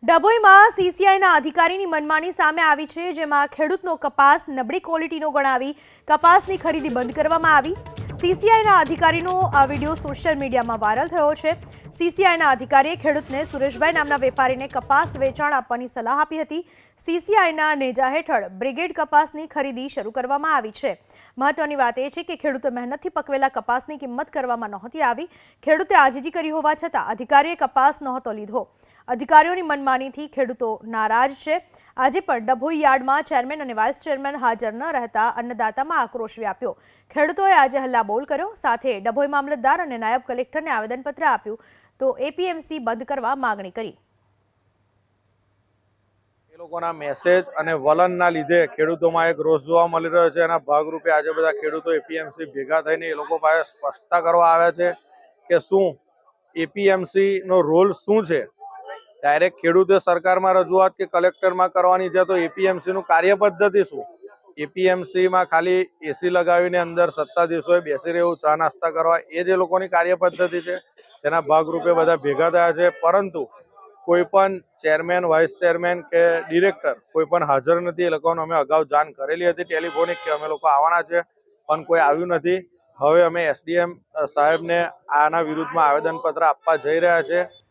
ડભોઈમાં સીસીઆઈના અધિકારીની મનમાની સામે આવી છે, જેમાં ખેડૂતનો કપાસ નબળી ક્વોલિટીનો ગણાવી કપાસની ખરીદી બંધ કરવામાં આવી। સીસીઆઈના અધિકારીનો આ વિડીયો સોશિયલ મીડિયામાં વાયરલ થયો છે। સીસીઆઈના અધિકારીએ ખેડૂતને સુરેશભાઈ નામના વેપારીને કપાસ વેચાણ આપવાની સલાહ આપી હતી। સીસીઆઈના નેજા હેઠળ બ્રિગેડ કપાસની ખરીદી શરૂ કરવામાં આવી છે। મહત્વની વાત એ છે કે ખેડૂતે મહેનતથી પકવેલા કપાસની કિંમત કરવામાં નહોતી આવી। ખેડૂતે આજીજી કરી હોવા છતાં અધિકારીએ કપાસ નહોતો લીધો। અધિકારીઓની મનમાનીથી ખેડૂતો નારાજ છે। આજે પણ ડભોઈ યાર્ડમાં ચેરમેન અને વાઇસ ચેરમેન હાજર ન રહેતા અન્નદાતામાં આક્રોશ વ્યાપ્યો। ખેડૂતોએ આજે હલ્લાબોલ કર્યો, સાથે ડભોઈ મામલતદાર અને નાયબ કલેક્ટરને આવેદનપત્ર આપ્યું તો એપીએમસી બંધ કરવા માંગણી કરી। એ લોકોના મેસેજ અને વલણના લીધે ખેડૂતોમાં એક રોષ જોવા મળી રહ્યો છે। એના ભાગરૂપે આજે બધા ખેડૂતો એપીએમસી ભેગા થઈને એ લોકો પાસે સ્પષ્ટતા કરવા આવ્યા છે કે શું એપીએમસી નો રોલ શું છે। ડાયરેક્ટ ખેડૂતે સરકારમાં રજૂઆત કે કલેક્ટરમાં કરવાની છે, તો એપીએમસી નું કાર્યપદ્ધતિ શું? એપીએમસીમાં ખાલી એસી લગાવીને અંદર સત્તાધીશોએ બેસી રહેવું, ચા નાસ્તા કરવા, એ જે લોકોની કાર્યપદ્ધતિ છે તેના ભાગરૂપે બધા ભેગા થયા છે। પરંતુ કોઈ પણ ચેરમેન, વાઇસ ચેરમેન કે ડિરેક્ટર કોઈ પણ હાજર નથી। એ લોકોને અમે અગાઉ જાણ કરેલી હતી ટેલિફોનિક કે અમે લોકો આવવાના છે, પણ કોઈ આવ્યું નથી। હવે અમે એસડીએમ સાહેબને આના વિરુદ્ધમાં આવેદનપત્ર આપવા જઈ રહ્યા છે।